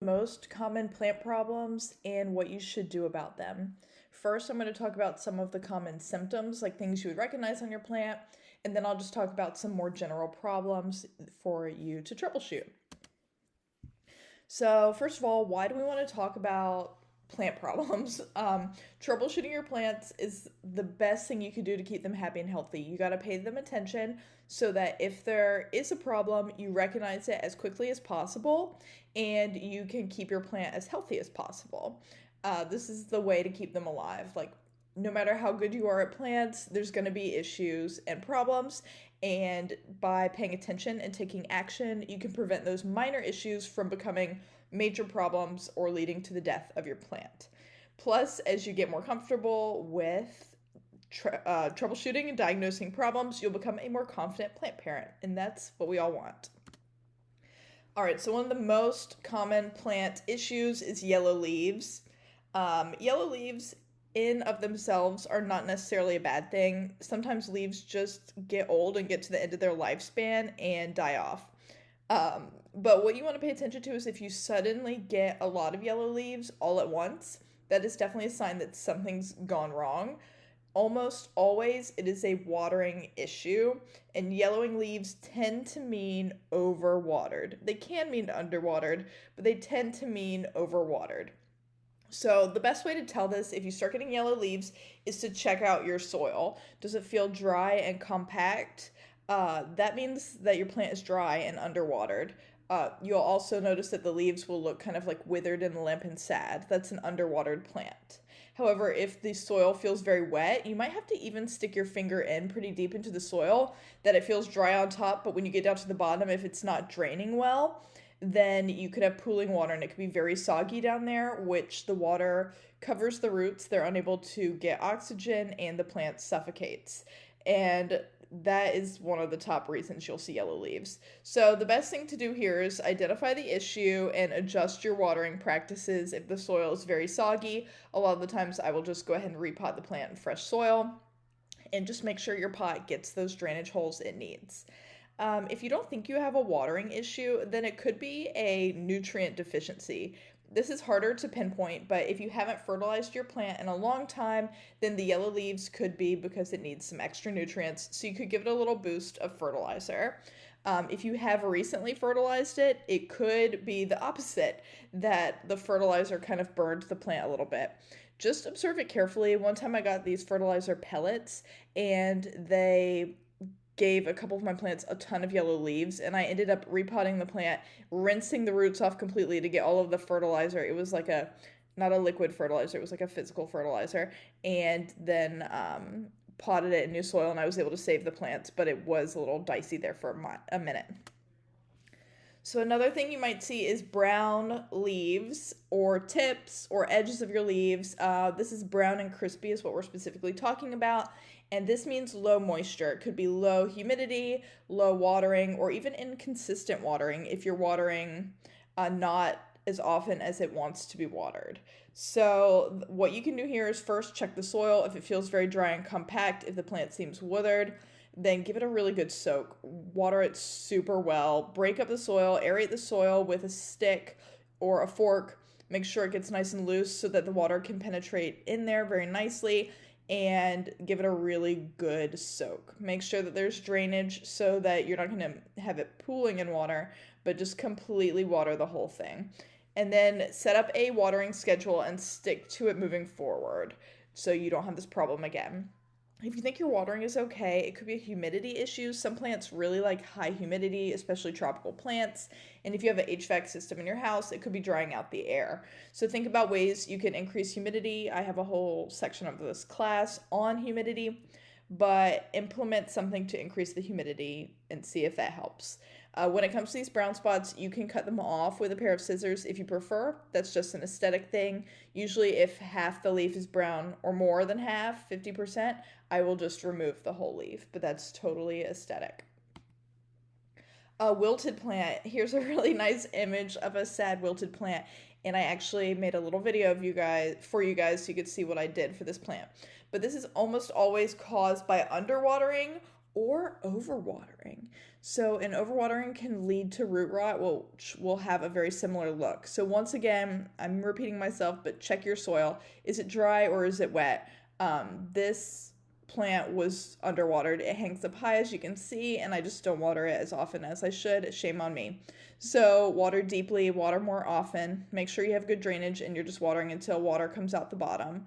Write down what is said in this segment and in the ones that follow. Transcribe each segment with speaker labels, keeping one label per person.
Speaker 1: Most common plant problems and what you should do about them. First, I'm going to talk about some of the common symptoms, like things you would recognize on your plant, and then I'll just talk about some more general problems for you to troubleshoot. So, first of all, why do we want to talk about plant problems? Troubleshooting your plants is the best thing you can do to keep them happy and healthy. You got to pay them attention so that if there is a problem, you recognize it as quickly as possible and you can keep your plant as healthy as possible. This is the way to keep them alive. Like, no matter how good you are at plants, there's going to be issues and problems. And by paying attention and taking action, you can prevent those minor issues from becoming major problems or leading to the death of your plant. Plus, as you get more comfortable with troubleshooting and diagnosing problems, you'll become a more confident plant parent, and that's what we all want. All right, so one of the most common plant issues is yellow leaves. Yellow leaves in of themselves are not necessarily a bad thing. Sometimes leaves just get old and get to the end of their lifespan and die off. But what you want to pay attention to is if you suddenly get a lot of yellow leaves all at once, that is definitely a sign that something's gone wrong. Almost always it is a watering issue, and yellowing leaves tend to mean overwatered. They can mean underwatered, but they tend to mean overwatered. So the best way to tell this, if you start getting yellow leaves, is to check out your soil. Does it feel dry and compact? That means that your plant is dry and underwatered. You'll also notice that the leaves will look kind of like withered and limp and sad. That's an underwatered plant. However, if the soil feels very wet, you might have to even stick your finger in pretty deep into the soil that it feels dry on top, but when you get down to the bottom, if it's not draining well, then you could have pooling water and it could be very soggy down there, which the water covers the roots. They're unable to get oxygen and the plant suffocates. And that is one of the top reasons you'll see yellow leaves. So the best thing to do here is identify the issue and adjust your watering practices. If the soil is very soggy, a lot of the times I will just go ahead and repot the plant in fresh soil and just make sure your pot gets those drainage holes it needs. If you don't think you have a watering issue, then it could be a nutrient deficiency. This is harder to pinpoint, but if you haven't fertilized your plant in a long time, then the yellow leaves could be because it needs some extra nutrients, so you could give it a little boost of fertilizer. If you have recently fertilized it, it could be the opposite, that the fertilizer kind of burned the plant a little bit. Just observe it carefully. One time I got these fertilizer pellets, and they gave a couple of my plants a ton of yellow leaves, and I ended up repotting the plant, rinsing the roots off completely to get all of the fertilizer. It was like not a liquid fertilizer, it was like a physical fertilizer, and then potted it in new soil, and I was able to save the plants, but it was a little dicey there for a minute. So another thing you might see is brown leaves or tips or edges of your leaves. This is brown and crispy is what we're specifically talking about. And this means low moisture. It could be low humidity, low watering, or even inconsistent watering if you're watering not as often as it wants to be watered. So what you can do here is first check the soil. If it feels very dry and compact, if the plant seems withered, then give it a really good soak. Water it super well. Break up the soil, aerate the soil with a stick or a fork. Make sure it gets nice and loose so that the water can penetrate in there very nicely, and give it a really good soak. Make sure that there's drainage so that you're not going to have it pooling in water, but just completely water the whole thing. And then set up a watering schedule and stick to it moving forward so you don't have this problem again. If you think your watering is okay, it could be a humidity issue. Some plants really like high humidity, especially tropical plants. And if you have an HVAC system in your house, it could be drying out the air. So think about ways you can increase humidity. I have a whole section of this class on humidity, but implement something to increase the humidity and see if that helps. When it comes to these brown spots, you can cut them off with a pair of scissors if you prefer. That's just an aesthetic thing. Usually if half the leaf is brown or more than half, 50%, I will just remove the whole leaf, but that's totally aesthetic. A wilted plant. Here's a really nice image of a sad wilted plant, and I actually made a little video of you guys so you could see what I did for this plant. But this is almost always caused by underwatering or overwatering. So, an overwatering can lead to root rot, which will have a very similar look. So, once again, I'm repeating myself, but check your soil. Is it dry or is it wet? This plant was underwatered. It hangs up high, as you can see, and I just don't water it as often as I should. Shame on me. So, water deeply, water more often. Make sure you have good drainage and you're just watering until water comes out the bottom.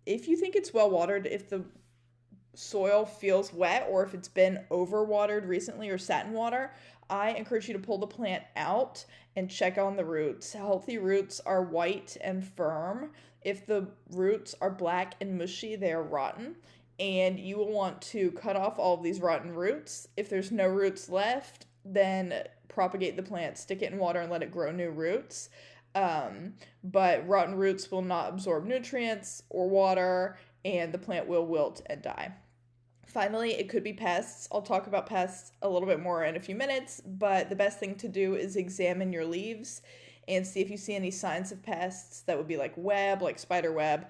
Speaker 1: If you think it's well watered, if the soil feels wet or if it's been overwatered recently or sat in water, I encourage you to pull the plant out and check on the roots. Healthy roots are white and firm. If the roots are black and mushy, they are rotten. And you will want to cut off all of these rotten roots. If there's no roots left, then propagate the plant, stick it in water, and let it grow new roots. But rotten roots will not absorb nutrients or water, and the plant will wilt and die. Finally, it could be pests. I'll talk about pests a little bit more in a few minutes, but the best thing to do is examine your leaves and see if you see any signs of pests. That would be like web, like spider web,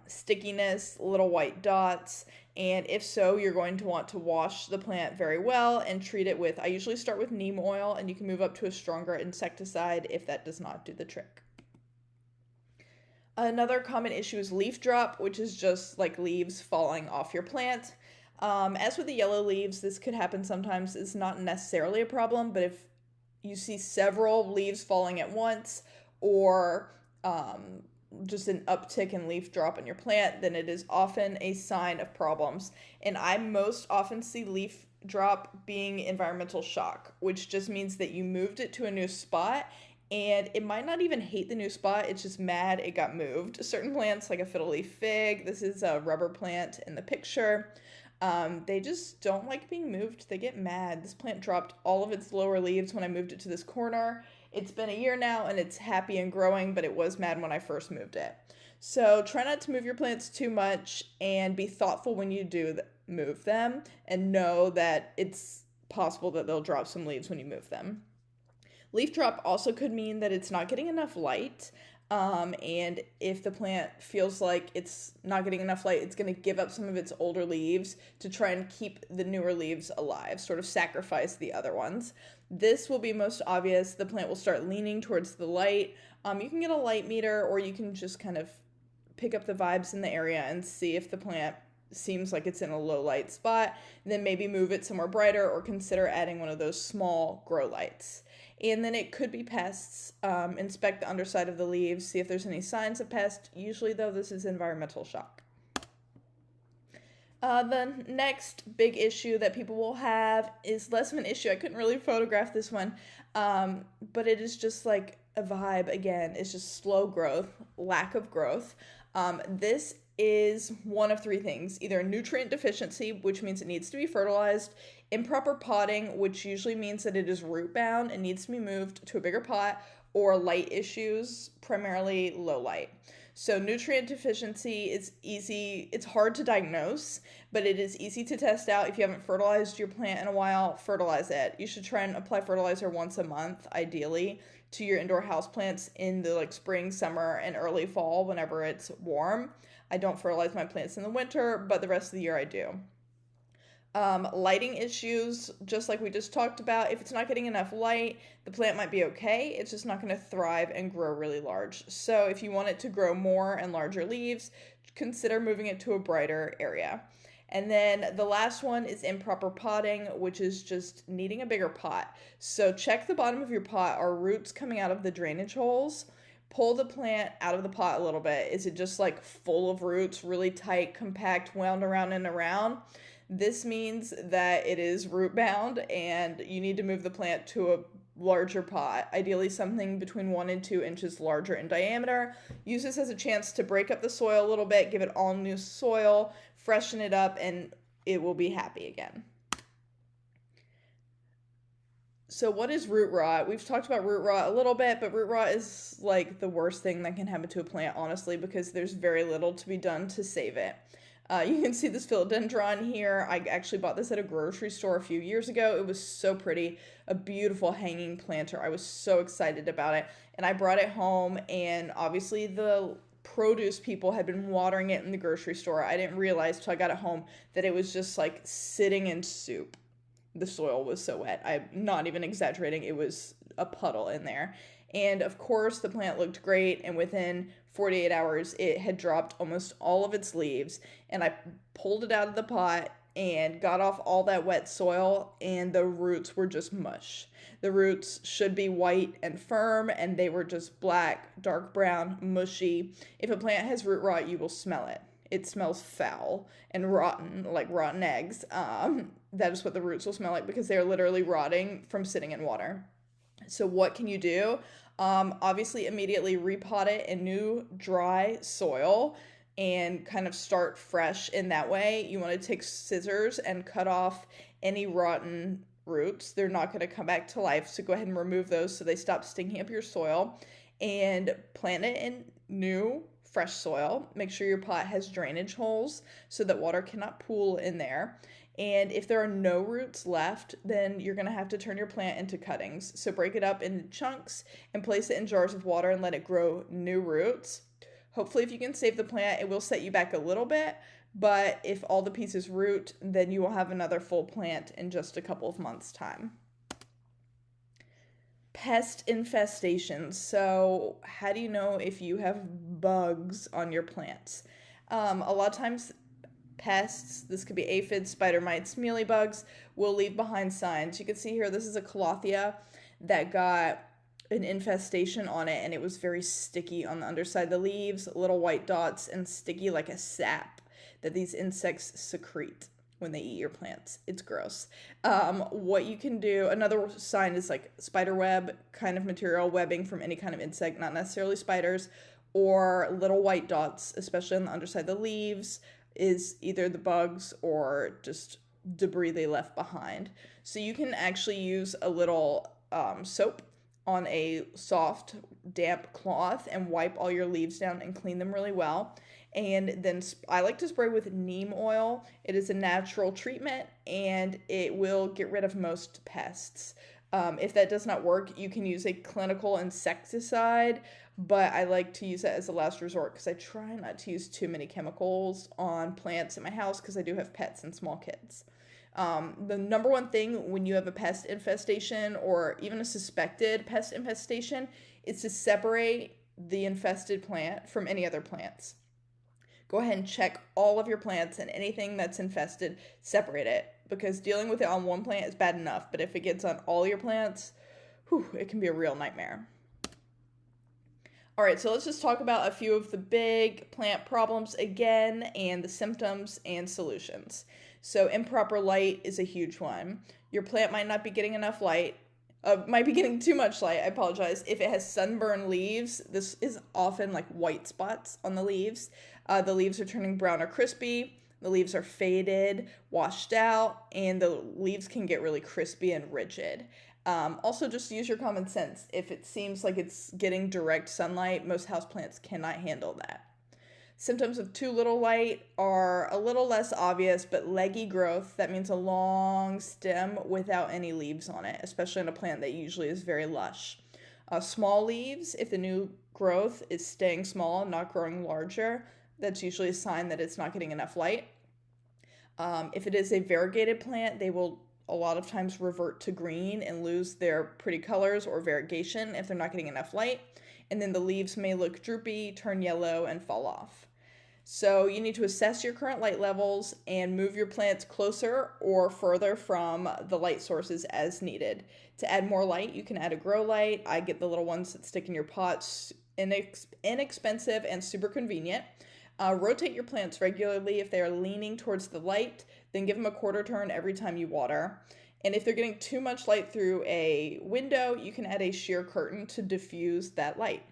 Speaker 1: stickiness, little white dots, and if so, you're going to want to wash the plant very well and treat it with, I usually start with neem oil, and you can move up to a stronger insecticide if that does not do the trick. Another common issue is leaf drop, which is just like leaves falling off your plant. As with the yellow leaves, this could happen sometimes. It's not necessarily a problem, but if you see several leaves falling at once or just an uptick in leaf drop in your plant, then it is often a sign of problems. And I most often see leaf drop being environmental shock, which just means that you moved it to a new spot and it might not even hate the new spot, it's just mad it got moved. Certain plants, like a fiddle leaf fig, this is a rubber plant in the picture, they just don't like being moved. They get mad. This plant dropped all of its lower leaves when I moved it to this corner. It's been a year now and it's happy and growing, but it was mad when I first moved it. So try not to move your plants too much and be thoughtful when you do move them, and know that it's possible that they'll drop some leaves when you move them. Leaf drop also could mean that it's not getting enough light. And if the plant feels like it's not getting enough light, it's going to give up some of its older leaves to try and keep the newer leaves alive, sort of sacrifice the other ones. This will be most obvious. The plant will start leaning towards the light. You can get a light meter, or you can just kind of pick up the vibes in the area and see if the plant seems like it's in a low light spot. Then maybe move it somewhere brighter or consider adding one of those small grow lights. And then it could be pests. Inspect the underside of the leaves, see if there's any signs of pest. Usually, though, this is environmental shock. The next big issue that people will have is less of an issue. I couldn't really photograph this one, but it is just like a vibe again. It's just slow growth, lack of growth. This is one of three things: either a nutrient deficiency, which means it needs to be fertilized, improper potting, which usually means that it is root bound and needs to be moved to a bigger pot, or light issues, primarily low light. So nutrient deficiency is easy. It's hard to diagnose, but it is easy to test out. If you haven't fertilized your plant in a while, fertilize it. You should try and apply fertilizer once a month, ideally, to your indoor houseplants in the spring, summer, and early fall whenever it's warm. I don't fertilize my plants in the winter, but the rest of the year I do. Lighting issues, just like we just talked about, if it's not getting enough light, the plant might be okay. It's just not going to thrive and grow really large. So if you want it to grow more and larger leaves, consider moving it to a brighter area. And then the last one is improper potting, which is just needing a bigger pot. So check the bottom of your pot. Are roots coming out of the drainage holes? Pull the plant out of the pot a little bit. Is it just full of roots, really tight, compact, wound around and around? This means that it is root bound and you need to move the plant to a larger pot, ideally something between 1 and 2 inches larger in diameter. Use this as a chance to break up the soil a little bit, give it all new soil, freshen it up, and it will be happy again. So what is root rot? We've talked about root rot a little bit, but root rot is the worst thing that can happen to a plant, honestly, because there's very little to be done to save it. You can see this philodendron here. I actually bought this at a grocery store a few years ago. It was so pretty, a beautiful hanging planter. I was so excited about it, and I brought it home, and obviously the produce people had been watering it in the grocery store. I didn't realize till I got it home that it was just like sitting in soup. The soil was so wet. I'm not even exaggerating. It was a puddle in there. And of course, the plant looked great. And within 48 hours, it had dropped almost all of its leaves. And I pulled it out of the pot and got off all that wet soil, and the roots were just mush. The roots should be white and firm, and they were just black, dark brown, mushy. If a plant has root rot, you will smell it. It smells foul and rotten, like rotten eggs. That is what the roots will smell like because they're literally rotting from sitting in water. So what can you do? Obviously, immediately repot it in new, dry soil and kind of start fresh in that way. You want to take scissors and cut off any rotten roots. They're not going to come back to life, so go ahead and remove those so they stop stinking up your soil, and plant it in new, fresh soil. Make sure your pot has drainage holes so that water cannot pool in there. And if there are no roots left, then you're going to have to turn your plant into cuttings. So break it up into chunks and place it in jars of water and let it grow new roots. Hopefully, if you can save the plant, it will set you back a little bit, but if all the pieces root, then you will have another full plant in just a couple of months' time. Pest infestations. So how do you know if you have bugs on your plants? A lot of times pests, this could be aphids, spider mites, mealybugs, will leave behind signs. You can see here, this is a calothea that got an infestation on it, and it was very sticky on the underside of the leaves, little white dots, and sticky like a sap that these insects secrete when they eat your plants. It's gross. What you can do, another sign is like spider web kind of material, webbing from any kind of insect, not necessarily spiders, or little white dots, especially on the underside of the leaves, is either the bugs or just debris they left behind. So you can actually use a little soap on a soft, damp cloth and wipe all your leaves down and clean them really well. And then I like to spray with neem oil. It is a natural treatment, and it will get rid of most pests. If that does not work, you can use a clinical insecticide, but I like to use it as a last resort because I try not to use too many chemicals on plants in my house because I do have pets and small kids. The number one thing when you have a pest infestation or even a suspected pest infestation is to separate the infested plant from any other plants. Go ahead and check all of your plants, and anything that's infested, separate it, because dealing with it on one plant is bad enough, but if it gets on all your plants, it can be a real nightmare. All right, so let's just talk about a few of the big plant problems again, and the symptoms and solutions. So improper light is a huge one. Your plant might not be getting enough light, might be getting too much light, I apologize. If it has sunburned leaves, this is often like white spots on the leaves. The leaves are turning brown or crispy. The leaves are faded, washed out, and the leaves can get really crispy and rigid. Also, just use your common sense. If it seems like it's getting direct sunlight, most houseplants cannot handle that. Symptoms of too little light are a little less obvious, but leggy growth, that means a long stem without any leaves on it, especially in a plant that usually is very lush. Small leaves, if the new growth is staying small and not growing larger, that's usually a sign that it's not getting enough light. If it is a variegated plant, they will a lot of times revert to green and lose their pretty colors or variegation if they're not getting enough light. And then the leaves may look droopy, turn yellow, and fall off. So you need to assess your current light levels and move your plants closer or further from the light sources as needed. To add more light, you can add a grow light. I get the little ones that stick in your pots, inexpensive and super convenient. Rotate your plants regularly if they are leaning towards the light, then give them a quarter turn every time you water. And if they're getting too much light through a window, you can add a sheer curtain to diffuse that light.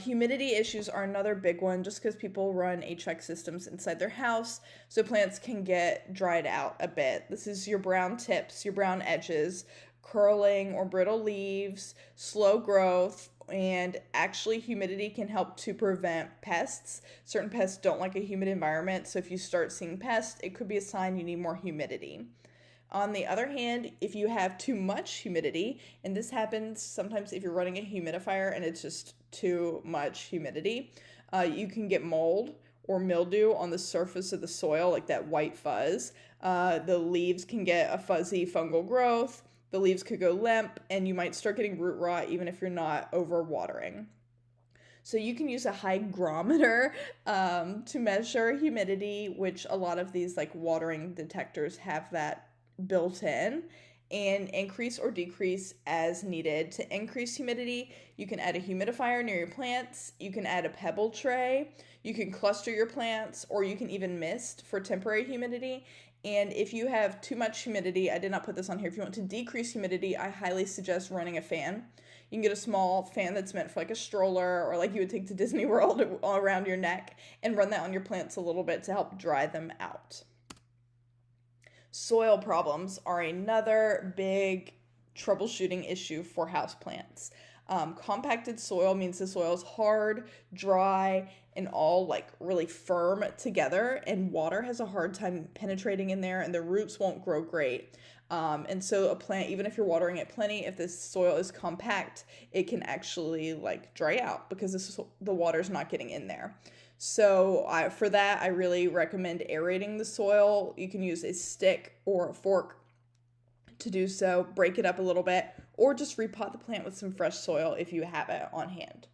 Speaker 1: Humidity issues are another big one just because people run HVAC systems inside their house, so plants can get dried out a bit. This is your brown tips, your brown edges, curling or brittle leaves, slow growth, and actually humidity can help to prevent pests. Certain pests don't like a humid environment, so if you start seeing pests, it could be a sign you need more humidity. On the other hand, if you have too much humidity, and this happens sometimes if you're running a humidifier and it's just too much humidity, you can get mold or mildew on the surface of the soil, like that white fuzz. The leaves can get a fuzzy fungal growth. The leaves could go limp, and you might start getting root rot even if you're not over watering. So you can use a hygrometer to measure humidity, which a lot of these like watering detectors have that built in, and increase or decrease as needed. To increase humidity, you can add a humidifier near your plants, you can add a pebble tray, you can cluster your plants, or you can even mist for temporary humidity. And if you have too much humidity, I did not put this on here, if you want to decrease humidity, I highly suggest running a fan. You can get a small fan that's meant for like a stroller or like you would take to Disney World all around your neck and run that on your plants a little bit to help dry them out. Soil problems are another big troubleshooting issue for houseplants. Compacted soil means the soil is hard, dry, and all like really firm together, and water has a hard time penetrating in there, and the roots won't grow great. And so a plant, even if you're watering it plenty, if this soil is compact, it can actually like dry out because the water is not getting in there. So for that, I really recommend aerating the soil. You can use a stick or a fork to do so, break it up a little bit, or just repot the plant with some fresh soil if you have it on hand.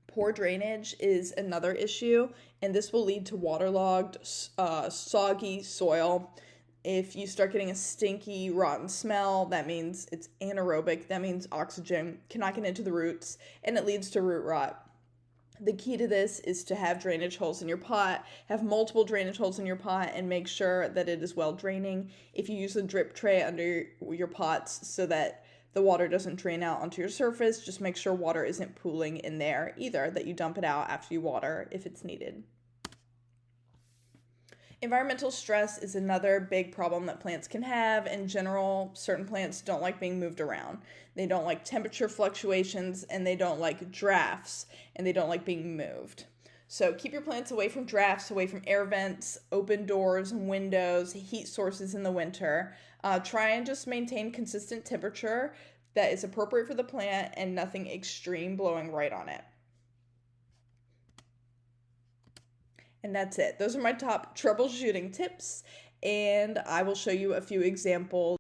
Speaker 1: Poor drainage is another issue, and this will lead to waterlogged, soggy soil. If you start getting a stinky, rotten smell, that means it's anaerobic. That means oxygen cannot get into the roots, and it leads to root rot. The key to this is to have drainage holes in your pot, have multiple drainage holes in your pot, and make sure that it is well draining. If you use a drip tray under your pots so that the water doesn't drain out onto your surface, just make sure water isn't pooling in there either, that you dump it out after you water if it's needed. Environmental stress is another big problem that plants can have. In general, certain plants don't like being moved around. They don't like temperature fluctuations, and they don't like drafts, and they don't like being moved. So keep your plants away from drafts, away from air vents, open doors, windows, heat sources in the winter. Try and just maintain consistent temperature that is appropriate for the plant and nothing extreme blowing right on it. And that's it. Those are my top troubleshooting tips, and I will show you a few examples